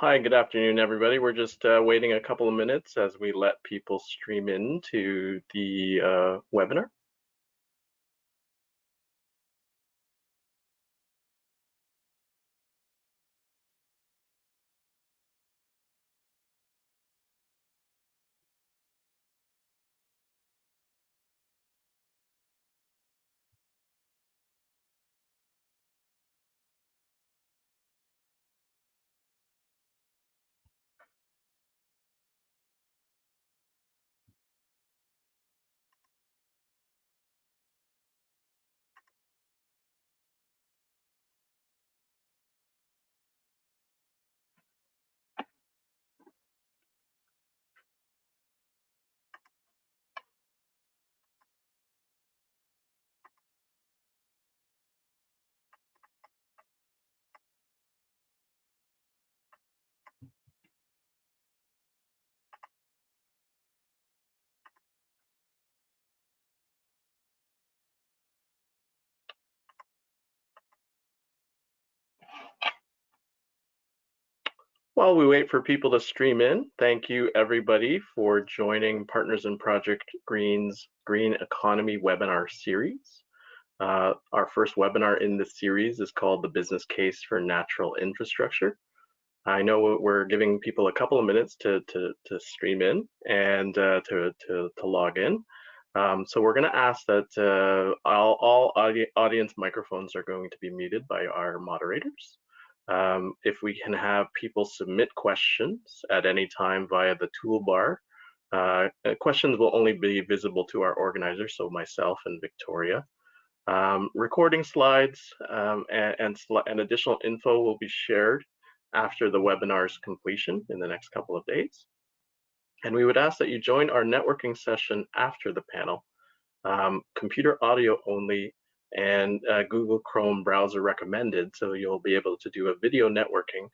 Hi, good afternoon, everybody. We're just waiting a couple of minutes as we let people stream in to the webinar. While we wait for people to stream in, thank you everybody for joining Partners in Project Green's Green Economy webinar series. Our first webinar in this series is called The Business Case for Natural Infrastructure. I know we're giving people a couple of minutes to stream in and to log in. So we're going to ask that all audience microphones are going to be muted by our moderators. If we can have people submit questions at any time via the toolbar, questions will only be visible to our organizers, so myself and Victoria. Recording slides and additional info will be shared after the webinar's completion in the next couple of days. And we would ask that you join our networking session after the panel. Computer audio only and Google Chrome browser recommended, so you'll be able to do a video networking.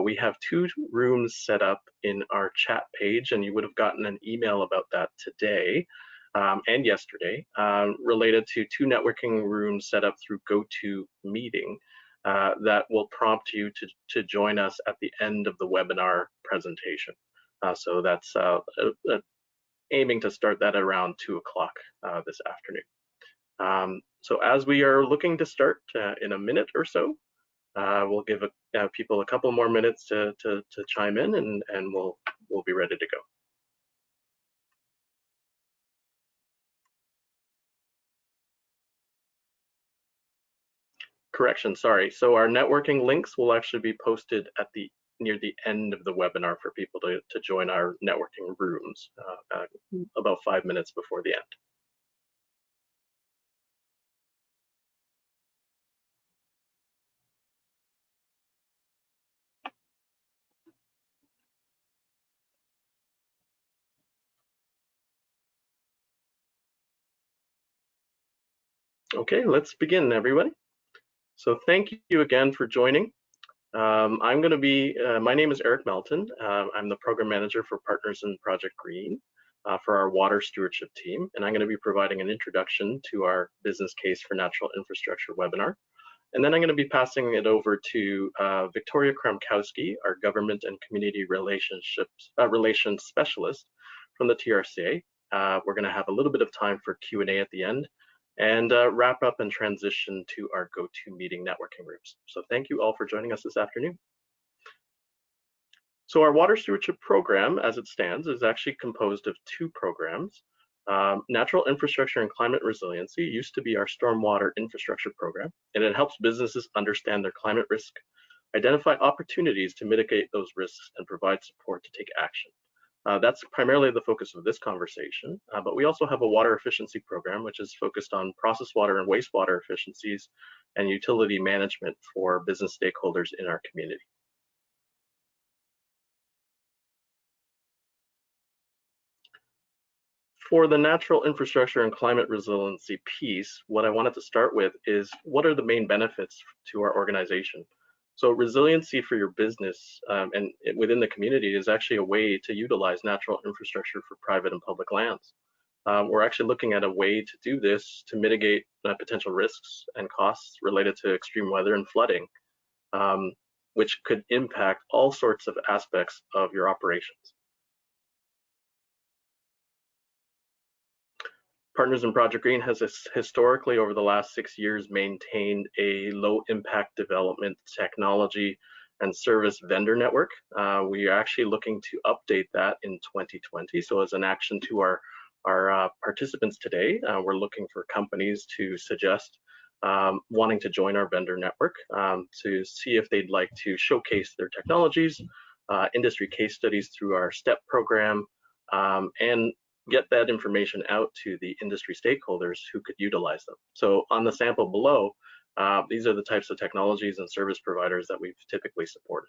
We have 2 rooms set up in our chat page, and you would have gotten an email about that today and yesterday related to 2 networking rooms set up through GoToMeeting that will prompt you to join us at the end of the webinar presentation. So that's aiming to start that around 2 o'clock this afternoon. So as we are looking to start in a minute or so, we'll give people a couple more minutes to chime in, and we'll be ready to go. Correction, sorry. So our networking links will actually be posted at near the end of the webinar for people to join our networking rooms about 5 minutes before the end. Okay, let's begin, everybody. So thank you again for joining. I'm going to be, my name is Eric Melton. I'm the program manager for Partners in Project Green for our water stewardship team, and I'm going to be providing an introduction to our business case for natural infrastructure webinar. And then I'm going to be passing it over to Victoria Kremkowski, our government and community relations specialist from the TRCA. We're going to have a little bit of time for Q&A at the end, and wrap up and transition to our GoToMeeting networking rooms. So thank you all for joining us this afternoon. So our water stewardship program, as it stands, is actually composed of 2 programs. Natural infrastructure and climate resiliency used to be our stormwater infrastructure program, and it helps businesses understand their climate risk, identify opportunities to mitigate those risks, and provide support to take action. That's primarily the focus of this conversation, but we also have a water efficiency program, which is focused on processed water and wastewater efficiencies and utility management for business stakeholders in our community. For the natural infrastructure and climate resiliency piece, what I wanted to start with is what are the main benefits to our organization? So resiliency for your business and within the community is actually a way to utilize natural infrastructure for private and public lands. We're actually looking at a way to do this to mitigate potential risks and costs related to extreme weather and flooding. which could impact all sorts of aspects of your operations. Partners in Project Green has historically, over the last 6 years, maintained a low impact development technology and service vendor network. We are actually looking to update that in 2020. So as an action to our participants today, we're looking for companies to suggest wanting to join our vendor network to see if they'd like to showcase their technologies, industry case studies through our STEP program, and get that information out to the industry stakeholders who could utilize them. So on the sample below, these are the types of technologies and service providers that we've typically supported.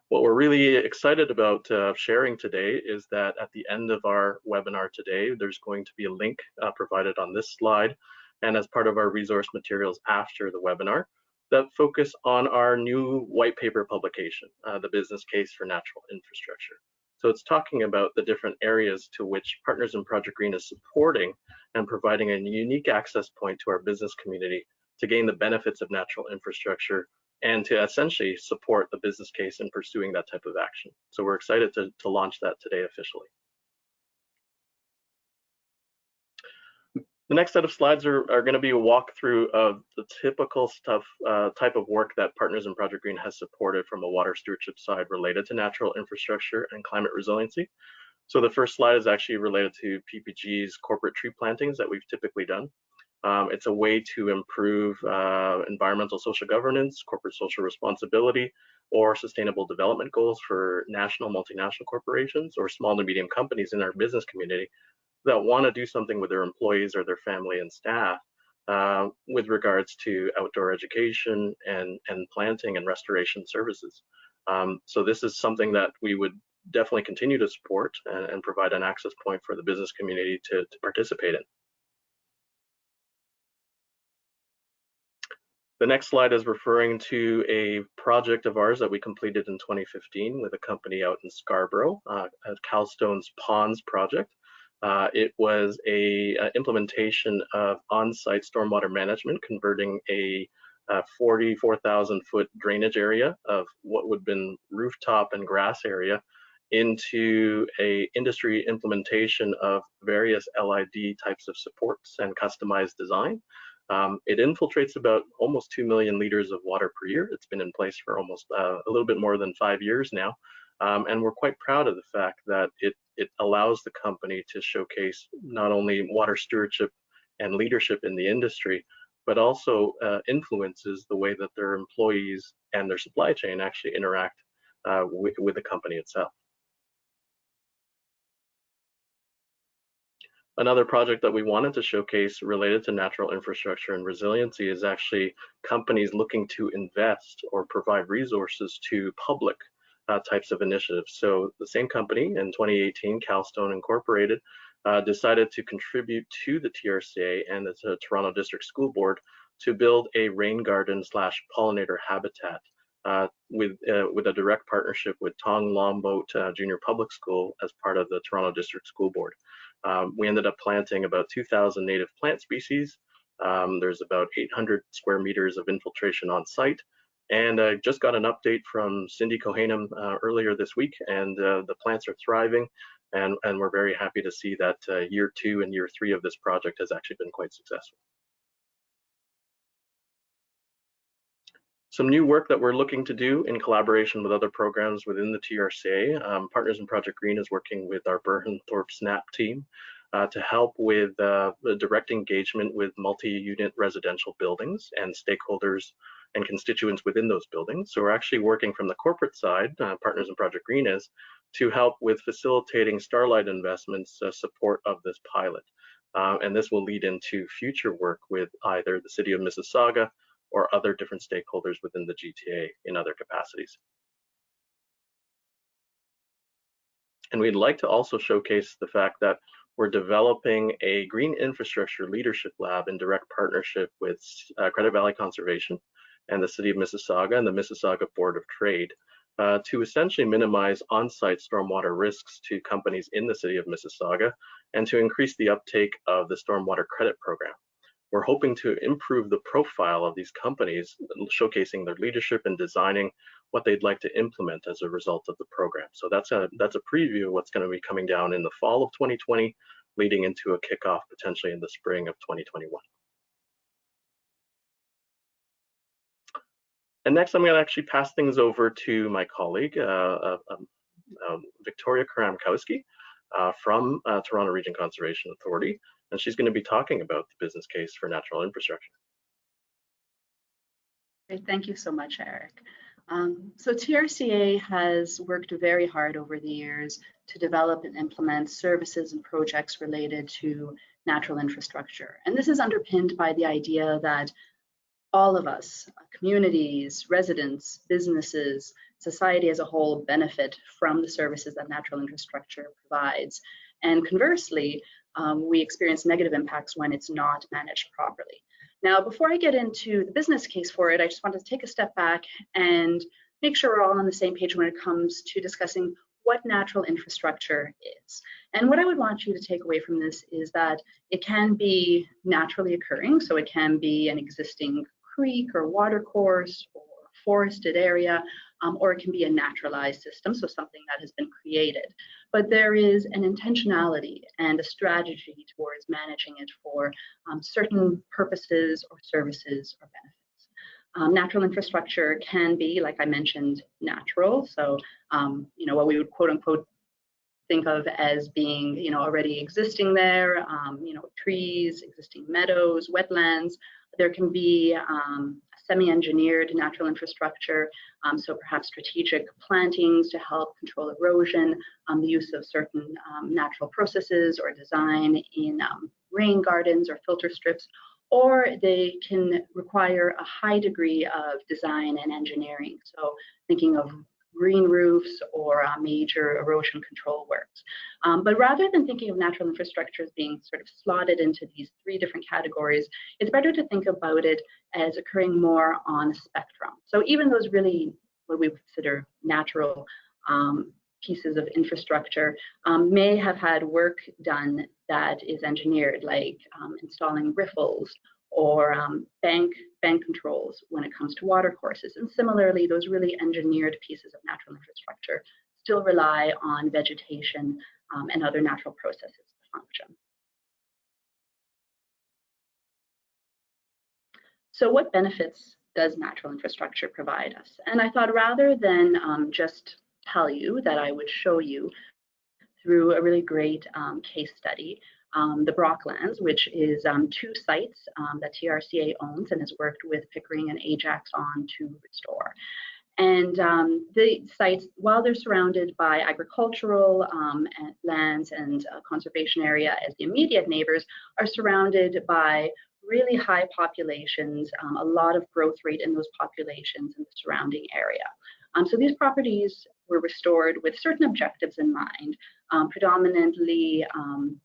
What we're really excited about sharing today is that at the end of our webinar today, there's going to be a link provided on this slide and as part of our resource materials after the webinar that focus on our new white paper publication, the business case for natural infrastructure. So it's talking about the different areas to which Partners in Project Green is supporting and providing a unique access point to our business community to gain the benefits of natural infrastructure and to essentially support the business case in pursuing that type of action. So we're excited to launch that today officially. The next set of slides are going to be a walkthrough of the typical type of work that Partners in Project Green has supported from a water stewardship side related to natural infrastructure and climate resiliency. So the first slide is actually related to PPG's corporate tree plantings that we've typically done. It's a way to improve environmental social governance, corporate social responsibility, or sustainable development goals for national, multinational corporations or small to medium companies in our business community that want to do something with their employees or their family and staff with regards to outdoor education and planting and restoration services. So this is something that we would definitely continue to support and provide an access point for the business community to participate in. The next slide is referring to a project of ours that we completed in 2015 with a company out in Scarborough, at Calstone's Ponds project. It was a implementation of on-site stormwater management, converting a 44,000 foot drainage area of what would have been rooftop and grass area into a industry implementation of various LID types of supports and customized design. It infiltrates about almost 2 million liters of water per year. It's been in place for almost a little bit more than 5 years now. And we're quite proud of the fact that it allows the company to showcase not only water stewardship and leadership in the industry, but also influences the way that their employees and their supply chain actually interact with the company itself. Another project that we wanted to showcase related to natural infrastructure and resiliency is actually companies looking to invest or provide resources to public types of initiatives. So the same company in 2018, Calstone Incorporated, decided to contribute to the TRCA and the Toronto District School Board to build a rain garden / pollinator habitat with a direct partnership with Tong Lomboat Junior Public School as part of the Toronto District School Board. We ended up planting about 2,000 native plant species. There's about 800 square meters of infiltration on site. And I just got an update from Cindy Cohenum earlier this week, and the plants are thriving. And we're very happy to see that year 2 and year 3 of this project has actually been quite successful. Some new work that we're looking to do in collaboration with other programs within the TRCA. Partners in Project Green is working with our Burhenthorpe SNAP team to help with the direct engagement with multi-unit residential buildings and stakeholders and constituents within those buildings. So we're actually working from the corporate side, Partners in Project Green is, to help with facilitating Starlight Investments support of this pilot. And this will lead into future work with either the City of Mississauga or other different stakeholders within the GTA in other capacities. And we'd like to also showcase the fact that we're developing a green infrastructure leadership lab in direct partnership with Credit Valley Conservation and the City of Mississauga and the Mississauga Board of Trade to essentially minimize on-site stormwater risks to companies in the City of Mississauga and to increase the uptake of the stormwater credit program. we're hoping to improve the profile of these companies, showcasing their leadership and designing what they'd like to implement as a result of the program. So that's a preview of what's going to be coming down in the fall of 2020, leading into a kickoff potentially in the spring of 2021. And next, I'm going to actually pass things over to my colleague, Victoria Karamkowski from Toronto Region Conservation Authority, and she's going to be talking about the business case for natural infrastructure. Great, thank you so much, Eric. So TRCA has worked very hard over the years to develop and implement services and projects related to natural infrastructure. And this is underpinned by the idea that all of us, communities, residents, businesses, society as a whole benefit from the services that natural infrastructure provides. And conversely, we experience negative impacts when it's not managed properly. Now, before I get into the business case for it, I just wanted to take a step back and make sure we're all on the same page when it comes to discussing what natural infrastructure is. And what I would want you to take away from this is that it can be naturally occurring, so it can be an existing creek or water course or forested area, or it can be a naturalized system, so something that has been created. But there is an intentionality and a strategy towards managing it for certain purposes or services or benefits. Natural infrastructure can be, like I mentioned, natural. So, what we would quote unquote think of as being, already existing there, trees, existing meadows, wetlands. There can be semi-engineered natural infrastructure, so perhaps strategic plantings to help control erosion, the use of certain natural processes or design in rain gardens or filter strips, or they can require a high degree of design and engineering. So thinking of green roofs or major erosion control works. But rather than thinking of natural infrastructure as being sort of slotted into these three different categories, it's better to think about it as occurring more on a spectrum. So even those really what we consider natural pieces of infrastructure may have had work done that is engineered, like installing riffles or bank controls when it comes to water courses. And similarly, those really engineered pieces of natural infrastructure still rely on vegetation and other natural processes to function. So what benefits does natural infrastructure provide us? And I thought rather than just tell you that, I would show you through a really great case study, the Brocklands, which is 2 sites that TRCA owns and has worked with Pickering and Ajax on to restore. And the sites, while they're surrounded by agricultural lands and conservation area as the immediate neighbors, are surrounded by really high populations, a lot of growth rate in those populations in the surrounding area. So these properties were restored with certain objectives in mind, predominantly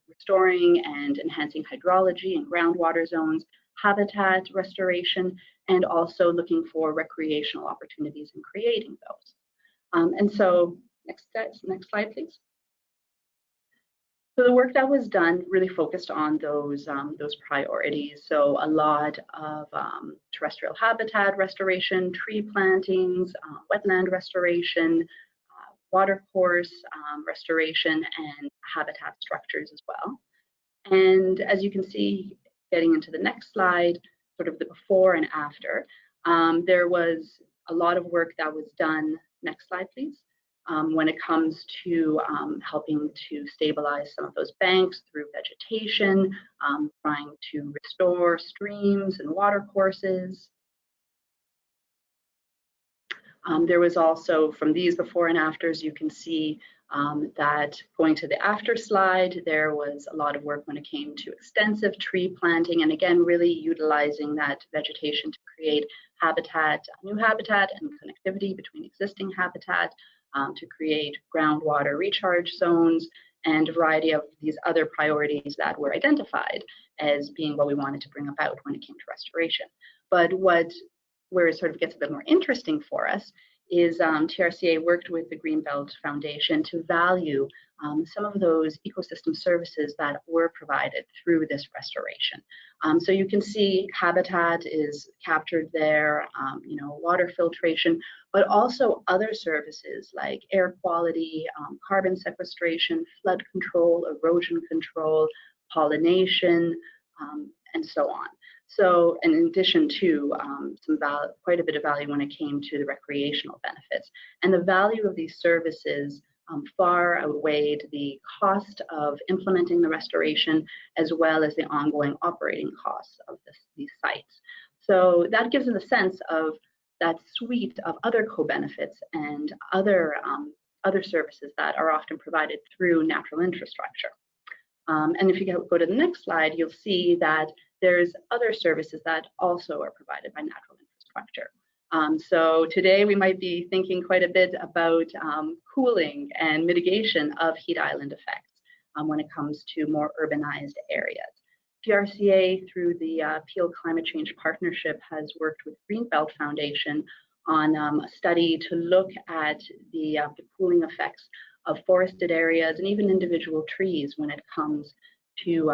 restoring and enhancing hydrology and groundwater zones, habitat restoration, and also looking for recreational opportunities in creating those. And so next slide, please. So the work that was done really focused on those priorities. So a lot of terrestrial habitat restoration, tree plantings, wetland restoration, watercourse restoration, and habitat structures as well. And as you can see, getting into the next slide, sort of the before and after, there was a lot of work that was done. Next slide, please. When it comes to helping to stabilize some of those banks through vegetation, trying to restore streams and water courses. There was also, from these before and afters, you can see that going to the after slide, there was a lot of work when it came to extensive tree planting, and again, really utilizing that vegetation to create habitat, new habitat, and connectivity between existing habitat, to create groundwater recharge zones, and a variety of these other priorities that were identified as being what we wanted to bring about when it came to restoration. But where it sort of gets a bit more interesting for us is TRCA worked with the Greenbelt Foundation to value some of those ecosystem services that were provided through this restoration. So you can see habitat is captured there, water filtration, but also other services like air quality, carbon sequestration, flood control, erosion control, pollination, and so on. So, and in addition to quite a bit of value when it came to the recreational benefits. And the value of these services far outweighed the cost of implementing the restoration, as well as the ongoing operating costs of these sites. So that gives us a sense of that suite of other co-benefits and other services that are often provided through natural infrastructure. And if you go to the next slide, you'll see that there's other services that also are provided by natural infrastructure. So today we might be thinking quite a bit about cooling and mitigation of heat island effects when it comes to more urbanized areas. PRCA, through the Peel Climate Change Partnership, has worked with Greenbelt Foundation on a study to look at the cooling effects of forested areas and even individual trees when it comes to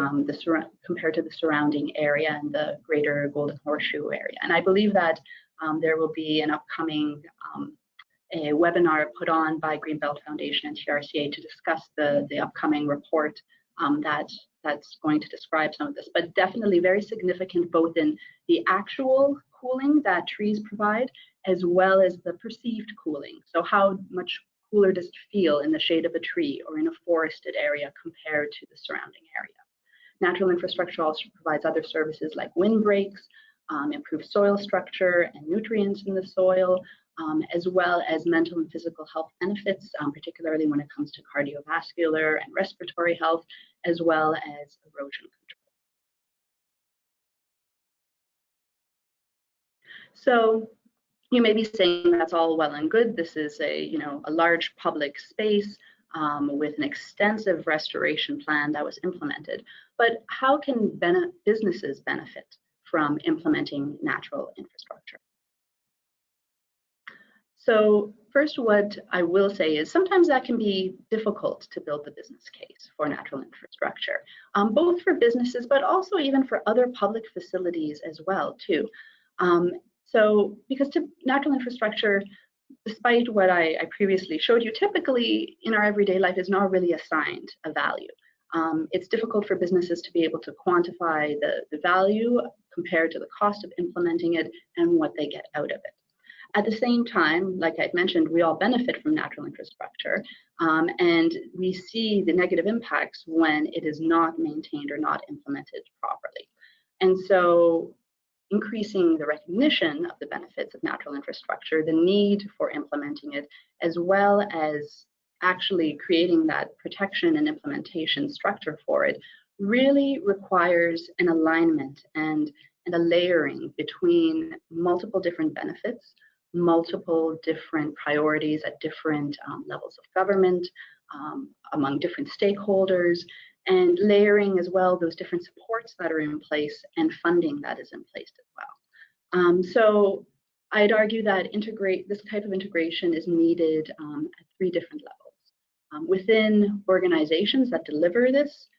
compared to the surrounding area and the greater Golden Horseshoe area. And I believe that there will be an upcoming a webinar put on by Greenbelt Foundation and TRCA to discuss the upcoming report that's going to describe some of this, but definitely very significant both in the actual cooling that trees provide, as well as the perceived cooling. So how much cooler does it feel in the shade of a tree or in a forested area compared to the surrounding area? Natural infrastructure also provides other services like windbreaks, improved soil structure and nutrients in the soil, as well as mental and physical health benefits, particularly when it comes to cardiovascular and respiratory health, as well as erosion control. So you may be saying that's all well and good. This is a large public space with an extensive restoration plan that was implemented. But how can businesses benefit from implementing natural infrastructure? So first, what I will say is sometimes that can be difficult to build the business case for natural infrastructure, both for businesses, but also even for other public facilities as well, too. So because natural infrastructure, despite what I previously showed you, typically in our everyday life is not really assigned a value. It's difficult for businesses to be able to quantify the value compared to the cost of implementing it and what they get out of it. At the same time, like I'd mentioned, we all benefit from natural infrastructure, and we see the negative impacts when it is not maintained or not implemented properly. And so increasing the recognition of the benefits of natural infrastructure, the need for implementing it, as well as actually creating that protection and implementation structure for it, really requires an alignment and a layering between multiple different benefits, multiple different priorities at different levels of government, among different stakeholders, and layering as well those different supports that are in place and funding that is in place as well. So I'd argue that this type of integration is needed at three different levels. Within organizations that deliver this,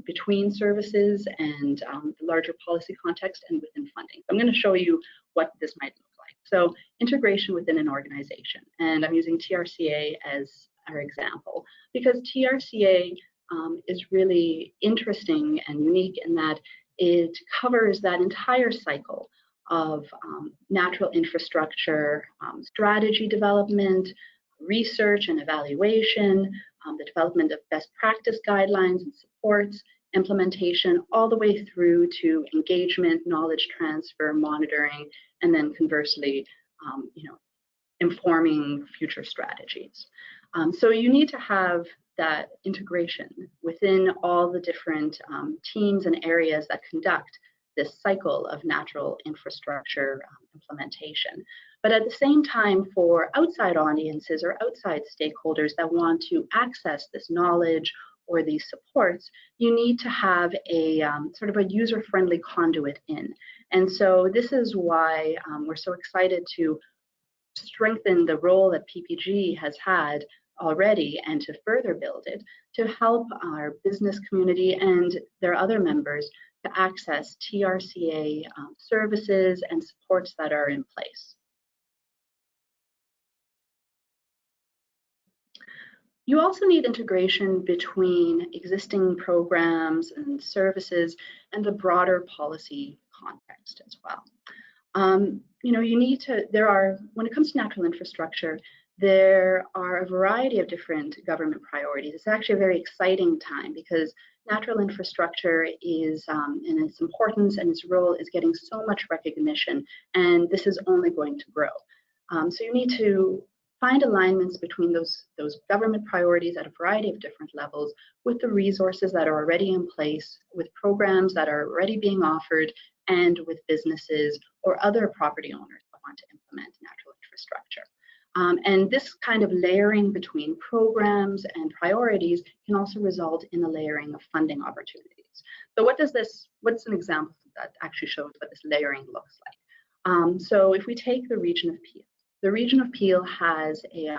between services and the larger policy context, and within funding. I'm going to show you what this might look like. So integration within an organization, and I'm using TRCA as our example, because TRCA is really interesting and unique in that it covers that entire cycle of natural infrastructure, strategy development, research and evaluation, the development of best practice guidelines and supports, implementation, all the way through to engagement, knowledge transfer, monitoring, and then conversely, informing future strategies. So you need to have that integration within all the different teams and areas that conduct this cycle of natural infrastructure implementation. But at the same time, for outside audiences or outside stakeholders that want to access this knowledge or these supports, you need to have a sort of a user-friendly conduit in. And so this is why we're so excited to strengthen the role that PPG has had already and to further build it, to help our business community and their other members to access TRCA services and supports that are in place. You also need integration between existing programs and services and the broader policy context as well. You need to, when it comes to natural infrastructure, there are a variety of different government priorities. It's actually a very exciting time because natural infrastructure is, and its importance and its role is getting so much recognition, and this is only going to grow. So you need to find alignments between those government priorities at a variety of different levels with the resources that are already in place, with programs that are already being offered, and with businesses or other property owners that want to implement natural infrastructure. And this kind of layering between programs and priorities can also result in the layering of funding opportunities. So what's an example that actually shows what this layering looks like? So if we take the region of Peel, the region of Peel has a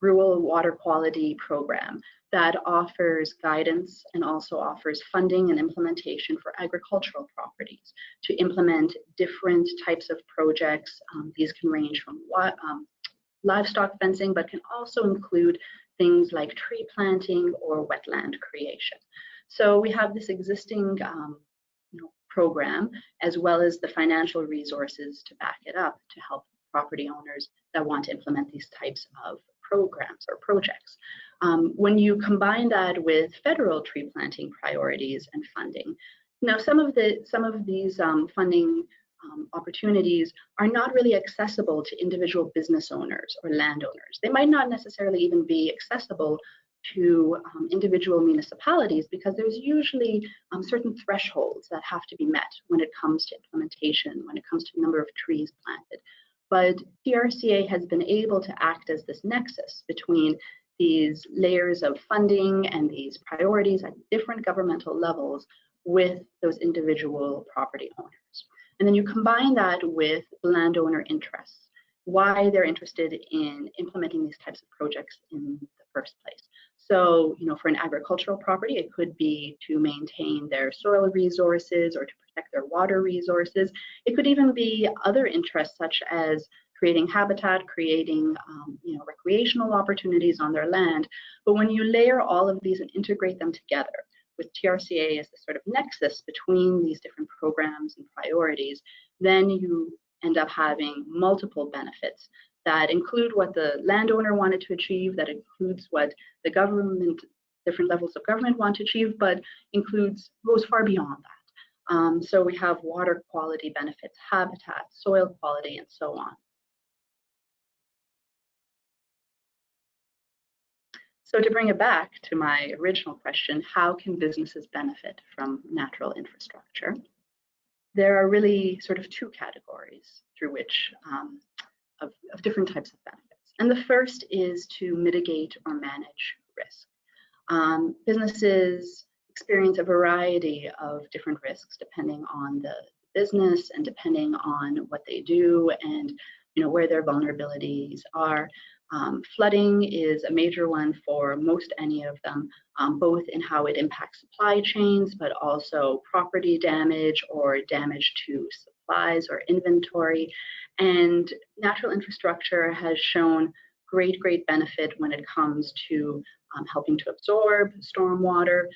rural water quality program that offers guidance and also offers funding and implementation for agricultural properties to implement different types of projects. These can range from livestock fencing, but can also include things like tree planting or wetland creation. So we have this existing program, as well as the financial resources to back it up to help property owners that want to implement these types of programs or projects. When you combine that with federal tree planting priorities and funding, now some of these funding opportunities are not really accessible to individual business owners or landowners. They might not necessarily even be accessible to individual municipalities because there's usually certain thresholds that have to be met when it comes to implementation, when it comes to the number of trees planted. But TRCA has been able to act as this nexus between these layers of funding and these priorities at different governmental levels with those individual property owners. And then you combine that with landowner interests, why they're interested in implementing these types of projects in the first place. So, for an agricultural property, it could be to maintain their soil resources or to protect their water resources. It could even be other interests such as creating habitat, creating recreational opportunities on their land. But when you layer all of these and integrate them together with TRCA as the sort of nexus between these different programs and priorities, then you end up having multiple benefits that include what the landowner wanted to achieve, that includes what the government, different levels of government want to achieve, but goes far beyond that. So we have water quality benefits, habitat, soil quality, and so on. So to bring it back to my original question, how can businesses benefit from natural infrastructure? There are really sort of two categories through which of different types of benefits. And the first is to mitigate or manage risk. Businesses experience a variety of different risks depending on the business and depending on what they do and where their vulnerabilities are. Flooding is a major one for most any of them, both in how it impacts supply chains, but also property damage or damage to supplies or inventory. And natural infrastructure has shown great benefit when it comes to helping to absorb stormwater,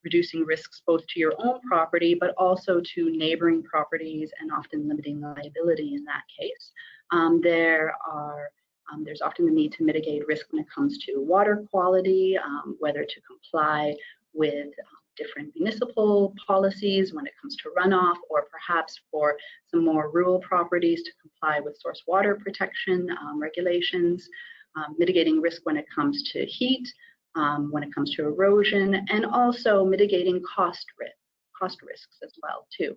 reducing risks both to your own property, but also to neighboring properties and often limiting liability in that case. There's often the need to mitigate risk when it comes to water quality, whether to comply with different municipal policies when it comes to runoff, or perhaps for some more rural properties to comply with source water protection regulations, mitigating risk when it comes to heat, when it comes to erosion, and also mitigating cost risks as well too.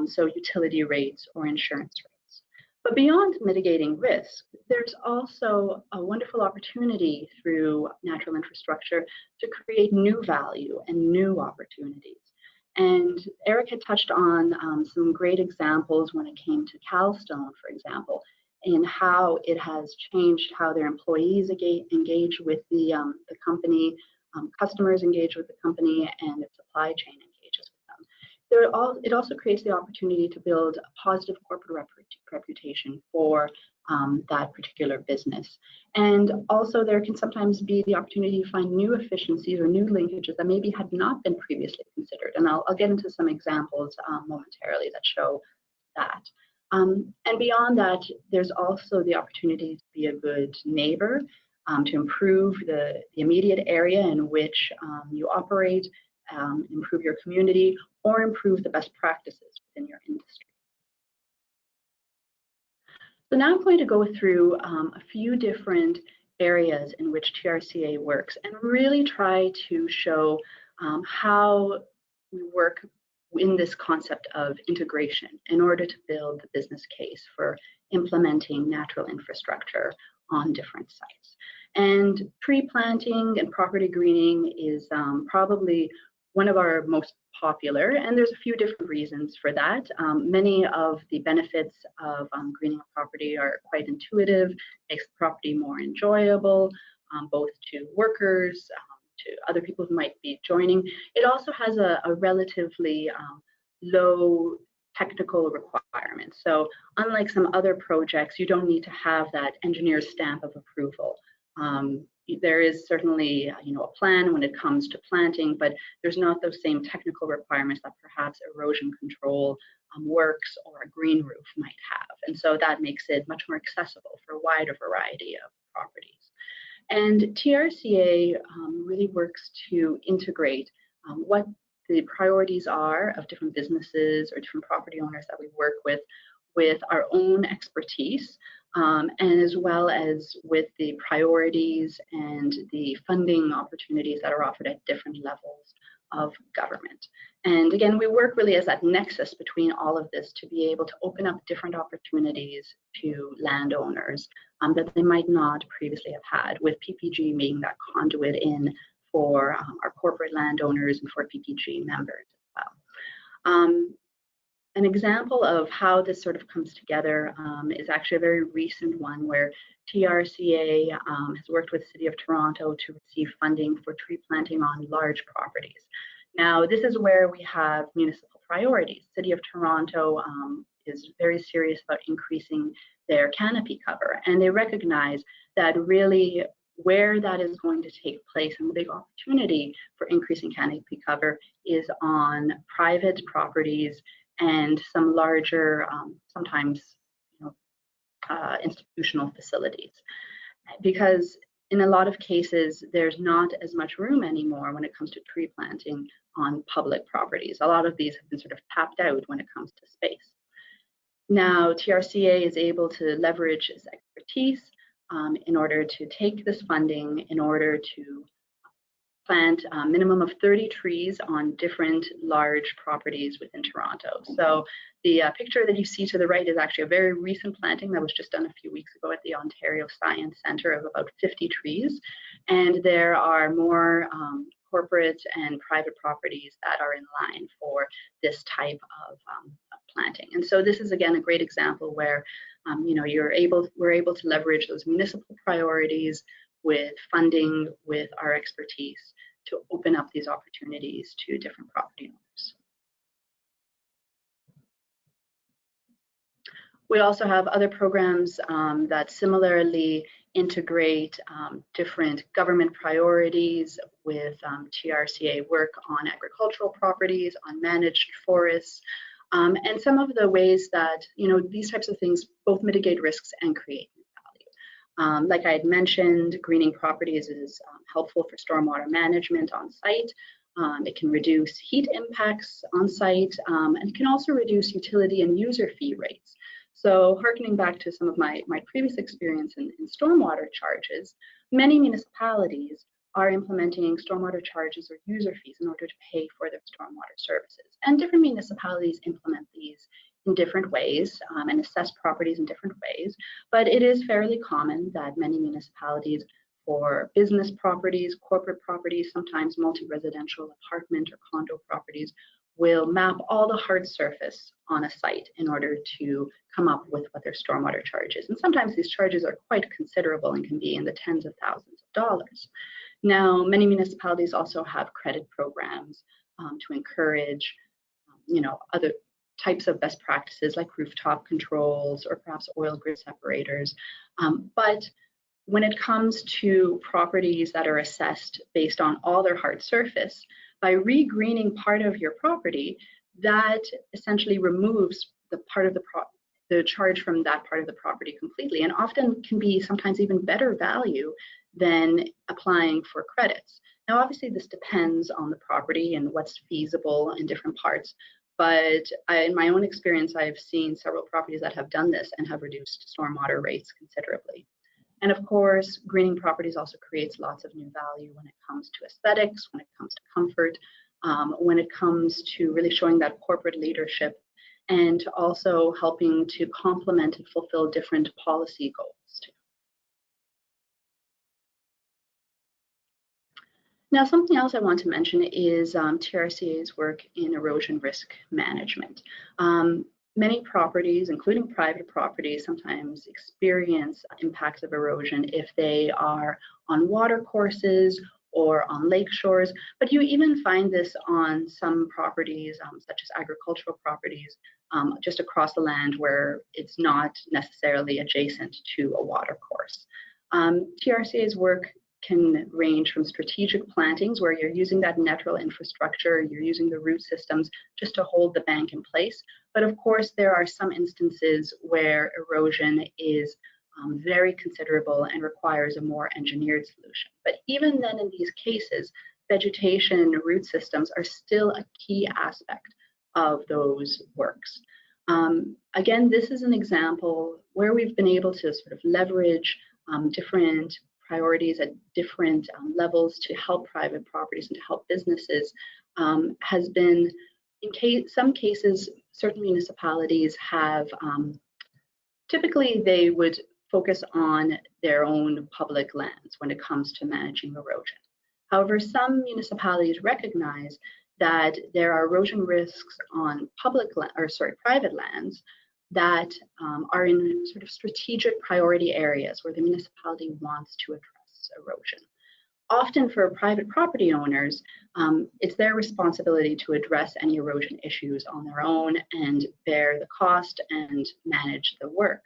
So utility rates or insurance rates. But beyond mitigating risk, there's also a wonderful opportunity through natural infrastructure to create new value and new opportunities. And Eric had touched on some great examples when it came to Calstone, for example. in how it has changed how their employees engage with the company, customers engage with the company, and its supply chain engages with them. It also creates the opportunity to build a positive corporate reputation for that particular business. And also there can sometimes be the opportunity to find new efficiencies or new linkages that maybe had not been previously considered. And I'll get into some examples momentarily that show that. And beyond that, there's also the opportunity to be a good neighbor, to improve the immediate area in which you operate, improve your community, or improve the best practices within your industry. So now I'm going to go through a few different areas in which TRCA works and really try to show how we work in this concept of integration in order to build the business case for implementing natural infrastructure on different sites. And tree planting and property greening is probably one of our most popular, and there's a few different reasons for that. Many of the benefits of greening a property are quite intuitive, makes the property more enjoyable, both to workers, to other people who might be joining. It also has a relatively low technical requirement. So unlike some other projects, you don't need to have that engineer's stamp of approval. There is certainly a plan when it comes to planting, but there's not those same technical requirements that perhaps erosion control works or a green roof might have. And so that makes it much more accessible for a wider variety of properties. And TRCA really works to integrate what the priorities are of different businesses or different property owners that we work with our own expertise, and as well as with the priorities and the funding opportunities that are offered at different levels of government. And again, we work really as that nexus between all of this to be able to open up different opportunities to landowners that they might not previously have had, with PPG being that conduit in for our corporate landowners and for PPG members as well. An example of how this sort of comes together is actually a very recent one where TRCA has worked with the City of Toronto to receive funding for tree planting on large properties. Now, this is where we have municipal priorities. City of Toronto is very serious about increasing their canopy cover, and they recognize that really where that is going to take place and the big opportunity for increasing canopy cover is on private properties and some larger, sometimes institutional facilities. Because in a lot of cases, there's not as much room anymore when it comes to tree planting on public properties. A lot of these have been sort of tapped out when it comes to space. Now, TRCA is able to leverage its expertise in order to take this funding, in order to plant a minimum of 30 trees on different large properties within Toronto. So the picture that you see to the right is actually a very recent planting that was just done a few weeks ago at the Ontario Science Centre of about 50 trees. And there are more corporate and private properties that are in line for this type of planting. And so this is, again, a great example where we're able to leverage those municipal priorities with funding, with our expertise to open up these opportunities to different property owners. We also have other programs that similarly integrate different government priorities with TRCA work on agricultural properties, on managed forests, and some of the ways that these types of things both mitigate risks and create value. Like I had mentioned, greening properties is helpful for stormwater management on site. It can reduce heat impacts on site, and it can also reduce utility and user fee rates. So harkening back to some of my previous experience in stormwater charges, many municipalities are implementing stormwater charges or user fees in order to pay for their stormwater services. And different municipalities implement these in different ways and assess properties in different ways. But it is fairly common that many municipalities, for business properties, corporate properties, sometimes multi-residential apartment or condo properties, will map all the hard surface on a site in order to come up with what their stormwater charge is. And sometimes these charges are quite considerable and can be in the tens of thousands of dollars. Now, many municipalities also have credit programs to encourage, other types of best practices like rooftop controls or perhaps oil grid separators. But when it comes to properties that are assessed based on all their hard surface, by re-greening part of your property, that essentially removes the part of the charge from that part of the property completely, and often can be sometimes even better value than applying for credits. Now, obviously, this depends on the property and what's feasible in different parts. But in my own experience, I've seen several properties that have done this and have reduced stormwater rates considerably. And of course, greening properties also creates lots of new value when it comes to aesthetics, when it comes to comfort, when it comes to really showing that corporate leadership, and also helping to complement and fulfill different policy goals too. Now, something else I want to mention is TRCA's work in erosion risk management. Many properties, including private properties, sometimes experience impacts of erosion if they are on water courses or on lake shores, but you even find this on some properties, such as agricultural properties, just across the land where it's not necessarily adjacent to a water course. TRCA's work can range from strategic plantings, where you're using that natural infrastructure, you're using the root systems just to hold the bank in place. But of course, there are some instances where erosion is very considerable and requires a more engineered solution. But even then, in these cases, vegetation and root systems are still a key aspect of those works. Again, this is an example where we've been able to sort of leverage different priorities at different levels to help private properties and to help businesses. Has been, in some cases, certain municipalities have, typically they would focus on their own public lands when it comes to managing erosion. However, some municipalities recognize that there are erosion risks on private lands that are in sort of strategic priority areas where the municipality wants to address erosion. Often for private property owners, it's their responsibility to address any erosion issues on their own and bear the cost and manage the work.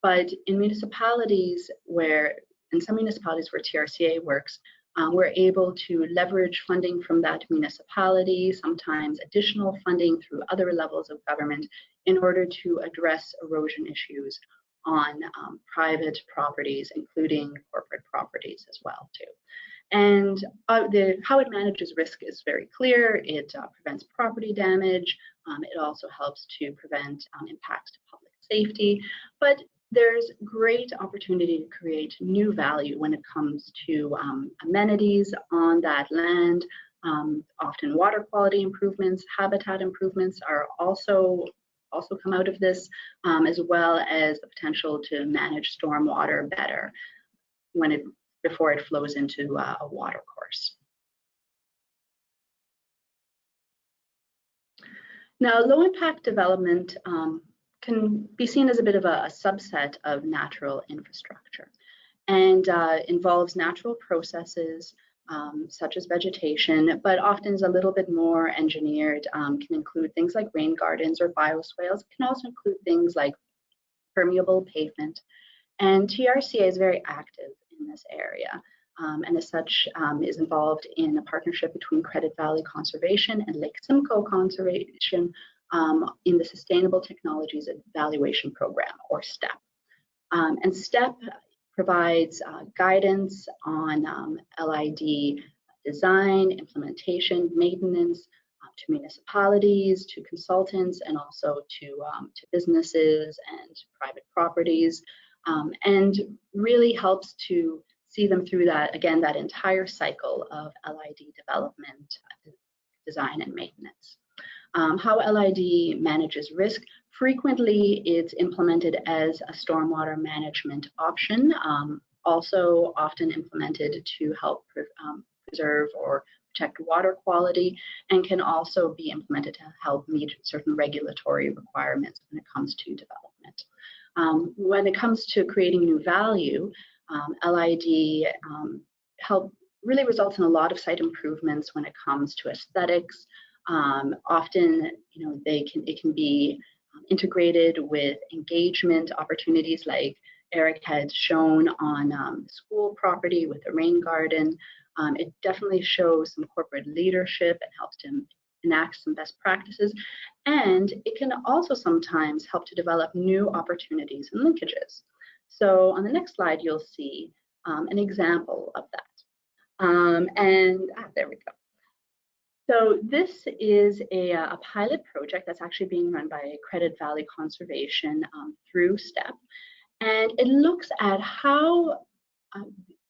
But in municipalities in some municipalities where TRCA works, we're able to leverage funding from that municipality, sometimes additional funding through other levels of government, in order to address erosion issues on private properties, including corporate properties as well too. And how it manages risk is very clear. It prevents property damage. It also helps to prevent impacts to public safety. But there's great opportunity to create new value when it comes to amenities on that land. Often water quality improvements, habitat improvements are also come out of this, as well as the potential to manage stormwater better before it flows into a water course. Now, low impact development can be seen as a bit of a subset of natural infrastructure, and involves natural processes such as vegetation, but often is a little bit more engineered, can include things like rain gardens or bioswales. It can also include things like permeable pavement, and TRCA is very active in this area, and as such is involved in a partnership between Credit Valley Conservation and Lake Simcoe Conservation in the Sustainable Technologies Evaluation Program, or STEP. And STEP provides guidance on LID design, implementation, maintenance to municipalities, to consultants, and also to businesses and private properties, and really helps to see them through that entire cycle of LID development, design, and maintenance. How LID manages risk: frequently it's implemented as a stormwater management option, also often implemented to help preserve or protect water quality, and can also be implemented to help meet certain regulatory requirements when it comes to development. When it comes to creating new value, LID really results in a lot of site improvements when it comes to aesthetics. Often, it can be integrated with engagement opportunities, like Eric had shown on school property with the rain garden. It definitely shows some corporate leadership and helps to enact some best practices. And it can also sometimes help to develop new opportunities and linkages. So on the next slide, you'll see an example of that. There we go. So this is a pilot project that's actually being run by Credit Valley Conservation through STEP. And it looks at how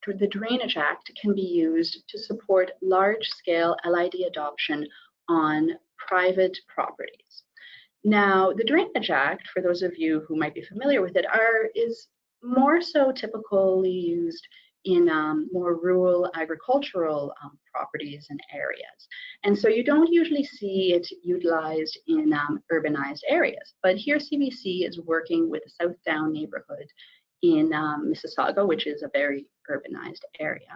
the Drainage Act can be used to support large-scale LID adoption on private properties. Now, the Drainage Act, for those of you who might be familiar with it, is more so typically used in more rural agricultural properties and areas. And so you don't usually see it utilized in urbanized areas. But here CBC is working with the South Down neighborhood in Mississauga, which is a very urbanized area,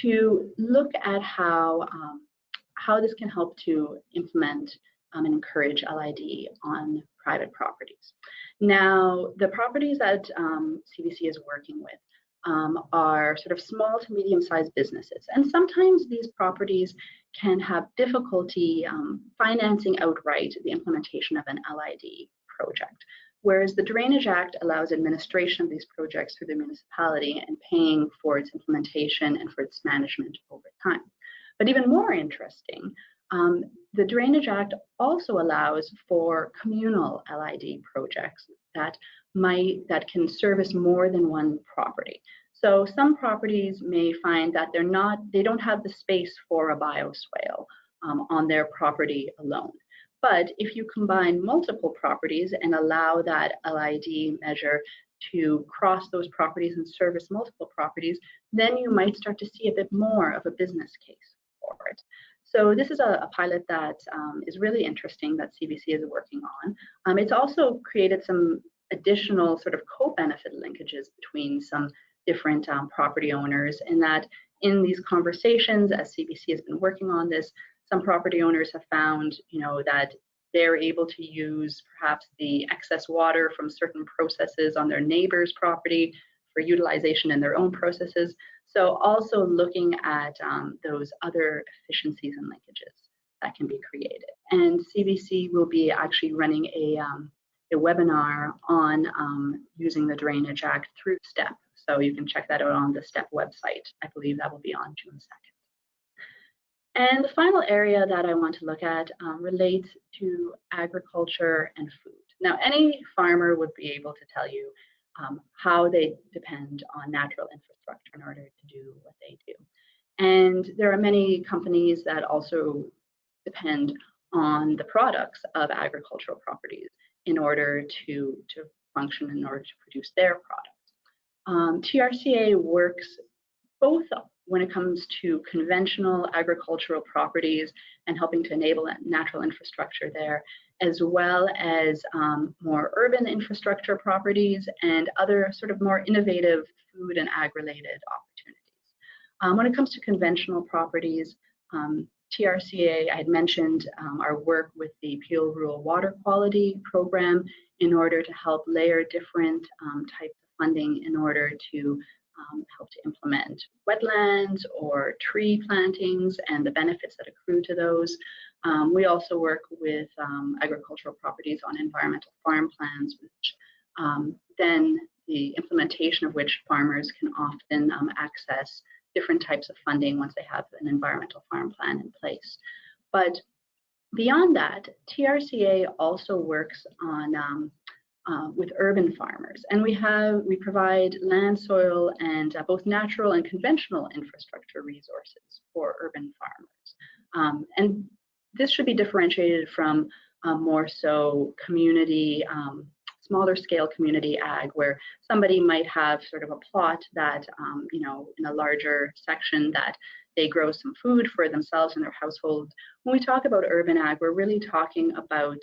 to look at how this can help to implement and encourage LID on private properties. Now, the properties that CBC is working with are sort of small to medium-sized businesses. And sometimes these properties can have difficulty financing outright the implementation of an LID project, whereas the Drainage Act allows administration of these projects through the municipality and paying for its implementation and for its management over time. But even more interesting, the Drainage Act also allows for communal LID projects that can service more than one property. So some properties may find that they don't have the space for a bioswale on their property alone. But if you combine multiple properties and allow that LID measure to cross those properties and service multiple properties, then you might start to see a bit more of a business case for it. So this is a pilot that is really interesting that CBC is working on. It's also created some additional sort of co-benefit linkages between some different property owners, in that in these conversations, as CBC has been working on this, some property owners have found, that they're able to use perhaps the excess water from certain processes on their neighbor's property for utilization in their own processes. So also looking at those other efficiencies and linkages that can be created. And CBC will be actually running a webinar on using the Drainage Act through STEP. So you can check that out on the STEP website. I believe that will be on June 2nd. And the final area that I want to look at relates to agriculture and food. Now, any farmer would be able to tell you how they depend on natural infrastructure in order to do what they do. And there are many companies that also depend on the products of agricultural properties in order to function, in order to produce their products. TRCA works both when it comes to conventional agricultural properties and helping to enable natural infrastructure there, as well as more urban infrastructure properties and other sort of more innovative food and ag-related opportunities. When it comes to conventional properties, TRCA, I had mentioned our work with the Peel Rural Water Quality Program in order to help layer different types of funding in order to help to implement wetlands or tree plantings and the benefits that accrue to those. We also work with agricultural properties on environmental farm plans, which then the implementation of which farmers can often access different types of funding once they have an environmental farm plan in place. But beyond that, TRCA also works on with urban farmers, and we provide land, soil, and both natural and conventional infrastructure resources for urban farmers. And this should be differentiated from more so community smaller scale community ag, where somebody might have sort of a plot that, you know, in a larger section that they grow some food for themselves and their household. When we talk about urban ag, we're really talking about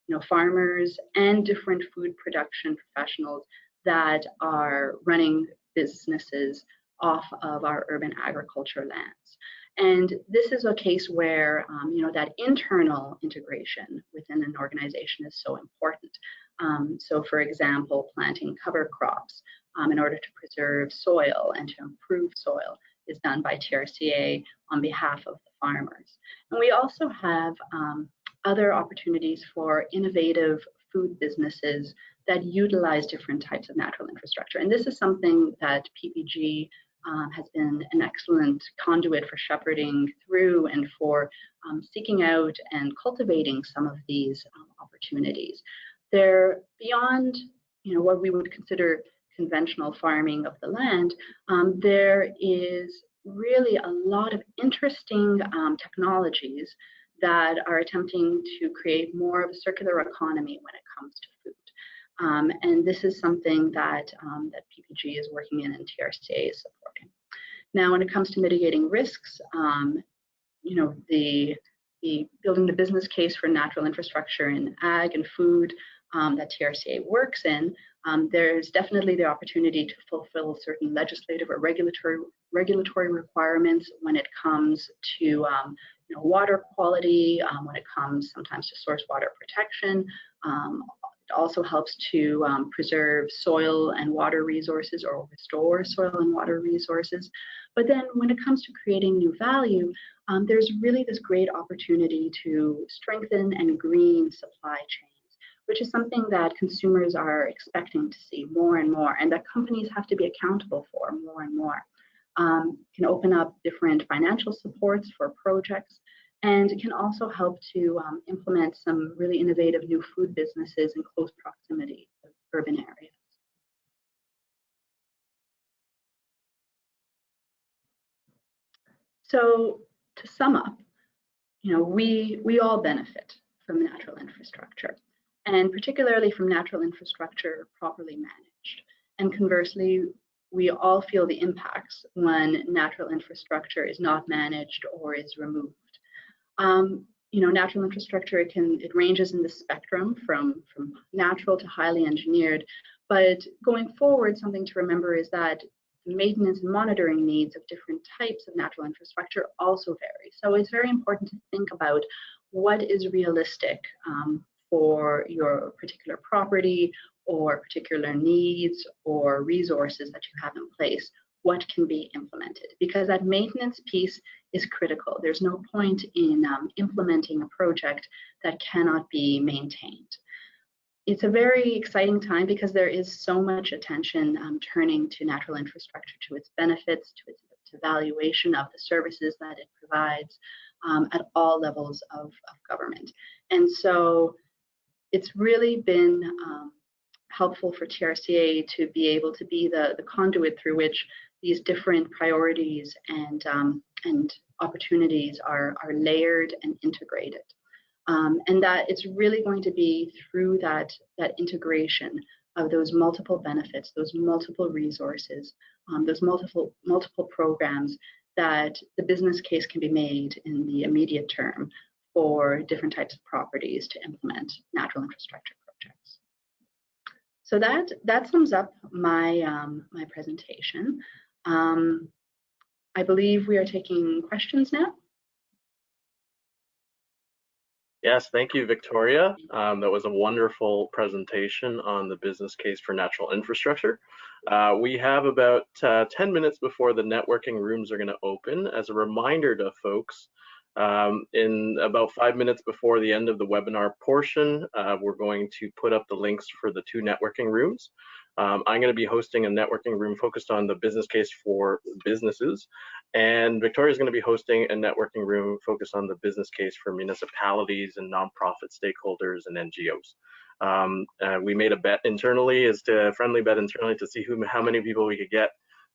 you know, farmers and different food production professionals that are running businesses off of our urban agriculture lands. And this is a case where, you know, that internal integration within an organization is so important. So for example, planting cover crops in order to preserve soil and to improve soil is done by TRCA on behalf of the farmers. And we also have other opportunities for innovative food businesses that utilize different types of natural infrastructure. And this is something that PPG has been an excellent conduit for shepherding through and for seeking out and cultivating some of these opportunities. They're beyond, you know, what we would consider conventional farming of the land. There is really a lot of interesting technologies that are attempting to create more of a circular economy when it comes to food. And this is something that, that PPG is working in and TRCA is supporting. Now, when it comes to mitigating risks, you know, the building the business case for natural infrastructure in ag and food that TRCA works in, there's definitely the opportunity to fulfill certain legislative or regulatory requirements when it comes to you know, water quality, when it comes sometimes to source water protection. It also helps to preserve soil and water resources or restore soil and water resources. But then when it comes to creating new value, there's really this great opportunity to strengthen and green supply chains, which is something that consumers are expecting to see more and more, and that companies have to be accountable for more and more. Can open up different financial supports for projects, and it can also help to implement some really innovative new food businesses in close proximity to urban areas. So to sum up, you know, we all benefit from natural infrastructure, and particularly from natural infrastructure properly managed. And conversely, we all feel the impacts when natural infrastructure is not managed or is removed. You know, natural infrastructure, it ranges in the spectrum from natural to highly engineered, but going forward, something to remember is that the maintenance and monitoring needs of different types of natural infrastructure also vary. So it's very important to think about what is realistic for your particular property or particular needs or resources that you have in place. What can be implemented, because that maintenance piece is critical. There's no point in implementing a project that cannot be maintained. It's a very exciting time because there is so much attention turning to natural infrastructure, to its benefits, to its evaluation of the services that it provides at all levels of government. And so it's really been helpful for TRCA to be able to be the conduit through which these different priorities and opportunities are layered and integrated. And that it's really going to be through that integration of those multiple benefits, those multiple resources, those multiple programs, that the business case can be made in the immediate term for different types of properties to implement natural infrastructure projects. So that sums up my my presentation. I believe we are taking questions now. Yes, thank you, Victoria. That was a wonderful presentation on the business case for natural infrastructure. We have about 10 minutes before the networking rooms are going to open. As a reminder to folks, in about 5 minutes before the end of the webinar portion, we're going to put up the links for the 2 networking rooms. I'm going to be hosting a networking room focused on the business case for businesses, and Victoria is going to be hosting a networking room focused on the business case for municipalities and nonprofit stakeholders and NGOs. We made a bet internally, a friendly bet internally, to see how many people we could get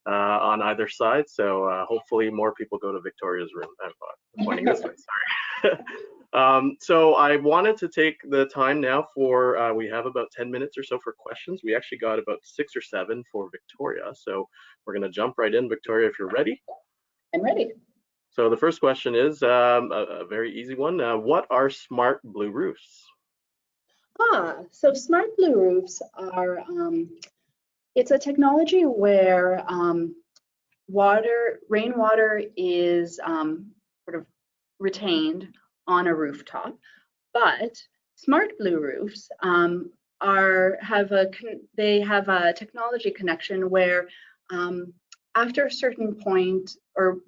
on either side. So hopefully more people go to Victoria's room. I'm pointing this way, sorry. So I wanted to take the time now for, we have about 10 minutes or so for questions. We actually got about 6 or 7 for Victoria. So we're going to jump right in. Victoria, if you're ready. I'm ready. So the first question is a very easy one. What are smart blue roofs? So smart blue roofs are, it's a technology where rainwater is sort of retained on a rooftop, but smart blue roofs they have a technology connection where after a certain point, or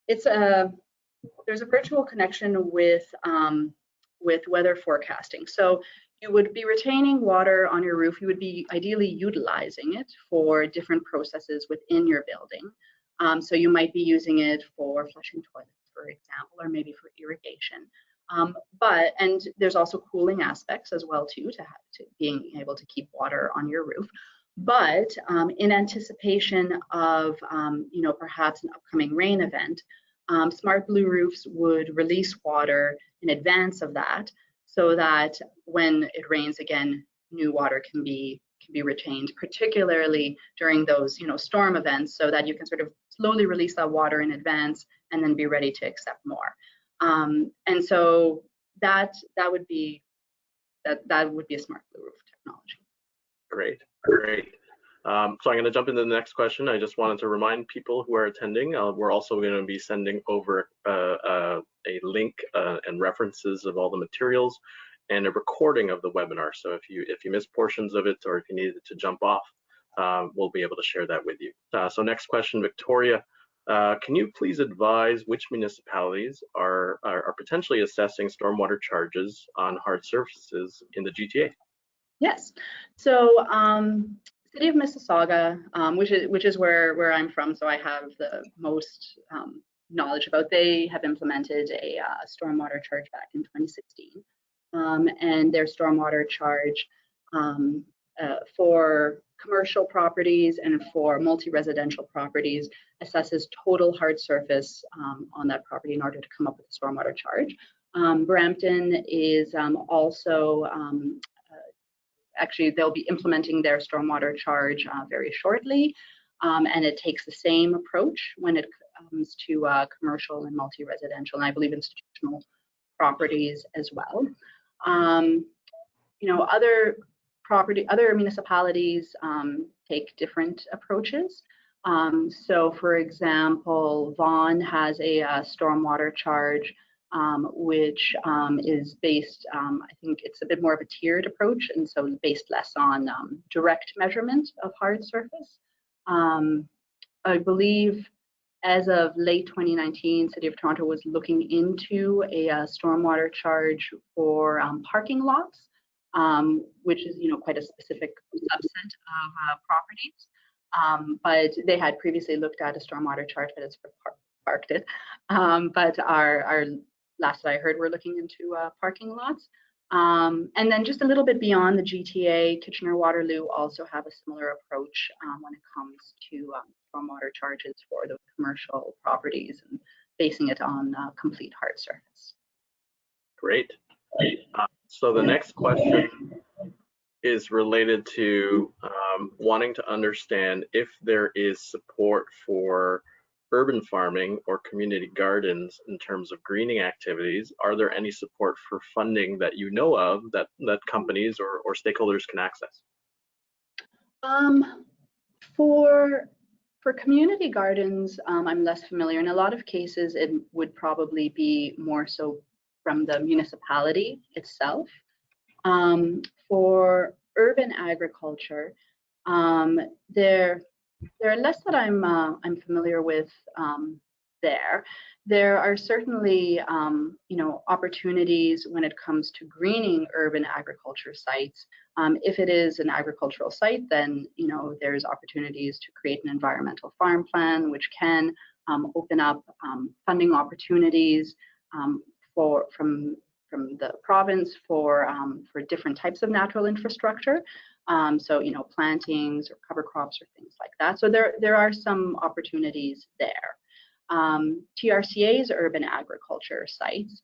there's a virtual connection with weather forecasting. So you would be retaining water on your roof. You would be ideally utilizing it for different processes within your building. So you might be using it for flushing toilets, for example, or maybe for irrigation. And there's also cooling aspects as well too, to being able to keep water on your roof. But in anticipation of perhaps an upcoming rain event, smart blue roofs would release water in advance of that, so that when it rains again, new water can be retained, particularly during those storm events, so that you can sort of slowly release that water in advance and then be ready to accept more. And so that would be a smart blue roof technology. Great, great. So I'm going to jump into the next question. I just wanted to remind people who are attending, we're also going to be sending over a link and references of all the materials and a recording of the webinar. So if you missed portions of it, or if you needed to jump off, we'll be able to share that with you. So next question, Victoria. Can you please advise which municipalities are potentially assessing stormwater charges on hard surfaces in the GTA? Yes. So City of Mississauga, which is where I'm from, so I have the most knowledge about. They have implemented a stormwater charge back in 2016, and their stormwater charge for commercial properties and for multi-residential properties assesses total hard surface on that property in order to come up with a stormwater charge. Brampton is also actually, they'll be implementing their stormwater charge very shortly, and it takes the same approach when it comes to commercial and multi-residential, and I believe institutional properties as well. Other municipalities take different approaches. So, for example, Vaughan has a stormwater charge, which is based, I think it's a bit more of a tiered approach, and so based less on direct measurement of hard surface. I believe as of late 2019, City of Toronto was looking into a stormwater charge for parking lots, which is quite a specific subset of properties. But they had previously looked at a stormwater charge, but it's for parked it. But our last that I heard, we're looking into parking lots. And then just a little bit beyond the GTA, Kitchener-Waterloo also have a similar approach when it comes to stormwater charges for those commercial properties and basing it on complete hard surface. Great. So the next question is related to wanting to understand if there is support for urban farming or community gardens in terms of greening activities. Are there any support for funding that you know of that companies or stakeholders can access? For community gardens, I'm less familiar. In a lot of cases, it would probably be more so from the municipality itself. For urban agriculture, there are less that I'm familiar with there. There are certainly opportunities when it comes to greening urban agriculture sites. If it is an agricultural site, then there's opportunities to create an environmental farm plan, which can open up funding opportunities from the province for different types of natural infrastructure. So plantings or cover crops or things like that. So there are some opportunities there. TRCA's urban agriculture sites,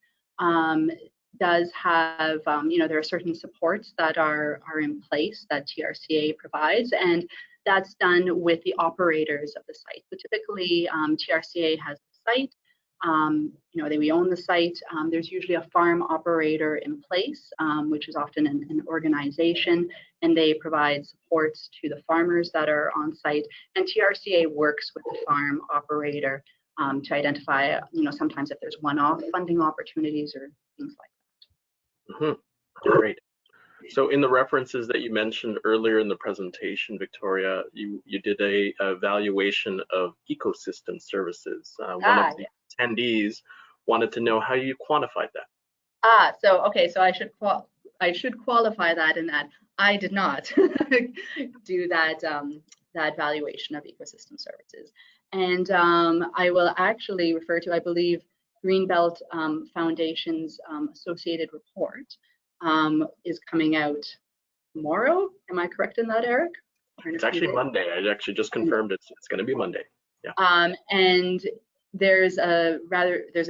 does have, there are certain supports that are in place that TRCA provides, and that's done with the operators of the site. So typically, TRCA has the site. We own the site. There's usually a farm operator in place, which is often an organization, and they provide supports to the farmers that are on site. And TRCA works with the farm operator to identify, sometimes if there's one-off funding opportunities or things like that. Great. So in the references that you mentioned earlier in the presentation, Victoria, you did a evaluation of ecosystem services. One of the attendees wanted to know how you quantified that. So I should qualify that in that I did not do that valuation of ecosystem services. And I will actually refer to, I believe, Greenbelt Foundation's associated report is coming out tomorrow. Am I correct in that, Eric? It's actually Monday. I actually just confirmed it's going to be Monday. Yeah. And there's a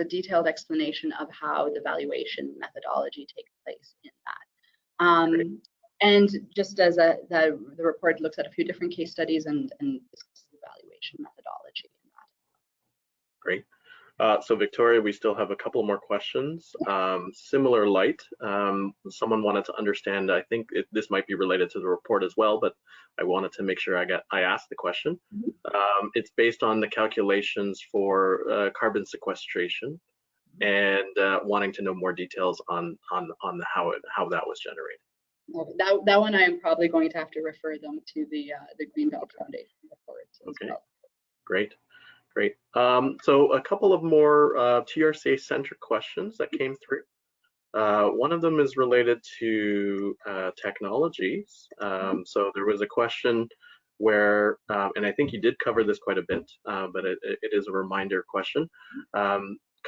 detailed explanation of how the valuation methodology takes place in that. And just as the report looks at a few different case studies and discusses the valuation methodology in that. Great. So Victoria, we still have a couple more questions. Similar light, someone wanted to understand, I think this might be related to the report as well, but I wanted to make sure I asked the question. It's based on the calculations for carbon sequestration and wanting to know more details on how that was generated. That one I am probably going to have to refer them to the Greenbelt Foundation report as well. Great. Great. So a couple of more TRCA-centric questions that came through. One of them is related to technologies. So there was a question where, and I think you did cover this quite a bit, but it is a reminder question.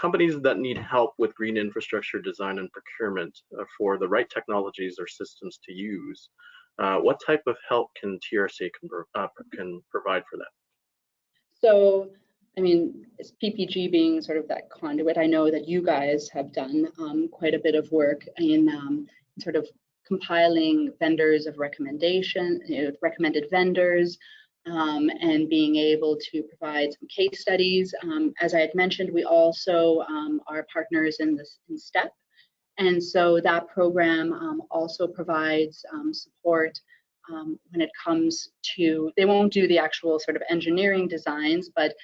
Companies that need help with green infrastructure design and procurement for the right technologies or systems to use, what type of help can TRCA can provide for that? So, I mean, it's PPG being sort of that conduit. I know that you guys have done quite a bit of work in sort of compiling vendors of recommendation, recommended vendors, and being able to provide some case studies. As I had mentioned, we also are partners in STEP. And so that program also provides support when it comes to, they won't do the actual sort of engineering designs, but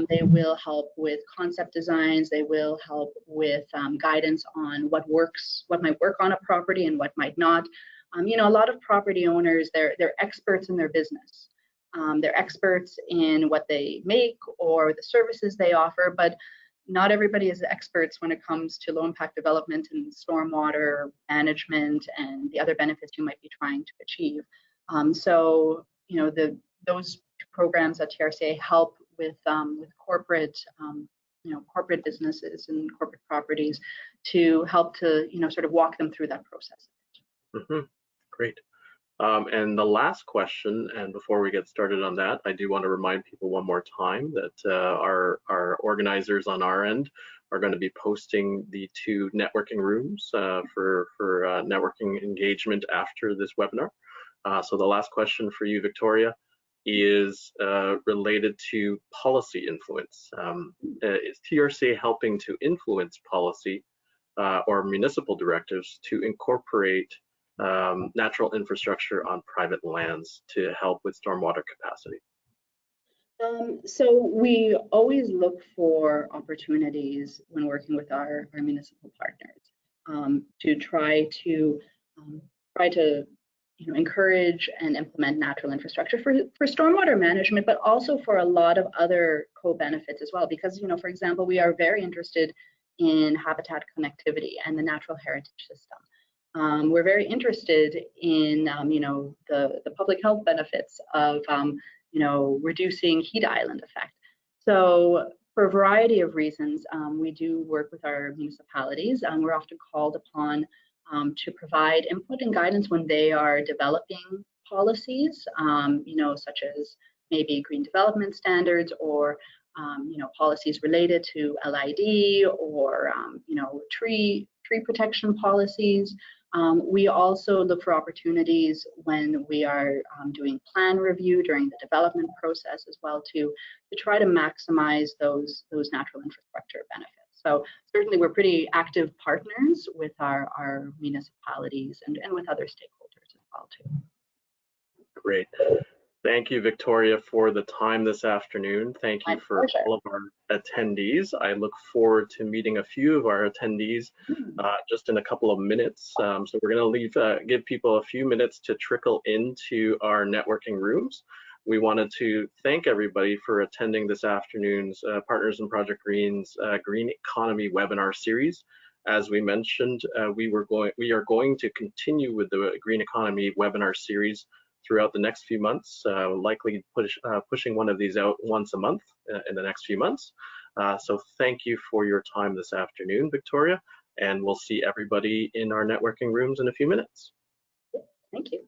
they will help with concept designs. They will help with guidance on what might work on a property and what might not. A lot of property owners, they're experts in their business. They're experts in what they make or the services they offer, but not everybody is experts when it comes to low impact development and stormwater management and the other benefits you might be trying to achieve. So, those programs at TRCA help with corporate, corporate businesses and corporate properties to help to, sort of walk them through that process. Great. And the last question, and before we get started on that, I do want to remind people one more time that our organizers on our end are going to be posting the 2 networking rooms for networking engagement after this webinar. So the last question for you, Victoria, is related to policy influence. Is TRCA helping to influence policy or municipal directives to incorporate natural infrastructure on private lands to help with stormwater capacity? So we always look for opportunities when working with our municipal partners to try to encourage and implement natural infrastructure for stormwater management, but also for a lot of other co-benefits as well. Because, for example, we are very interested in habitat connectivity and the natural heritage system. We're very interested in, the public health benefits of, reducing heat island effect. So for a variety of reasons, we do work with our municipalities. We're often called upon to provide input and guidance when they are developing policies, such as maybe green development standards or, policies related to LID or, tree tree protection policies. We also look for opportunities when we are doing plan review during the development process as well to try to maximize those natural infrastructure benefits. So certainly we're pretty active partners with our municipalities and with other stakeholders as well too. Great. Thank you, Victoria, for the time this afternoon. Thank you for all of our attendees. I look forward to meeting a few of our attendees just in a couple of minutes. So we're going to give people a few minutes to trickle into our networking rooms. We wanted to thank everybody for attending this afternoon's Partners in Project Green's Green Economy webinar series. As we mentioned, we are going to continue with the Green Economy webinar series throughout the next few months, likely pushing one of these out once a month in the next few months. So thank you for your time this afternoon, Victoria, and we'll see everybody in our networking rooms in a few minutes. Thank you.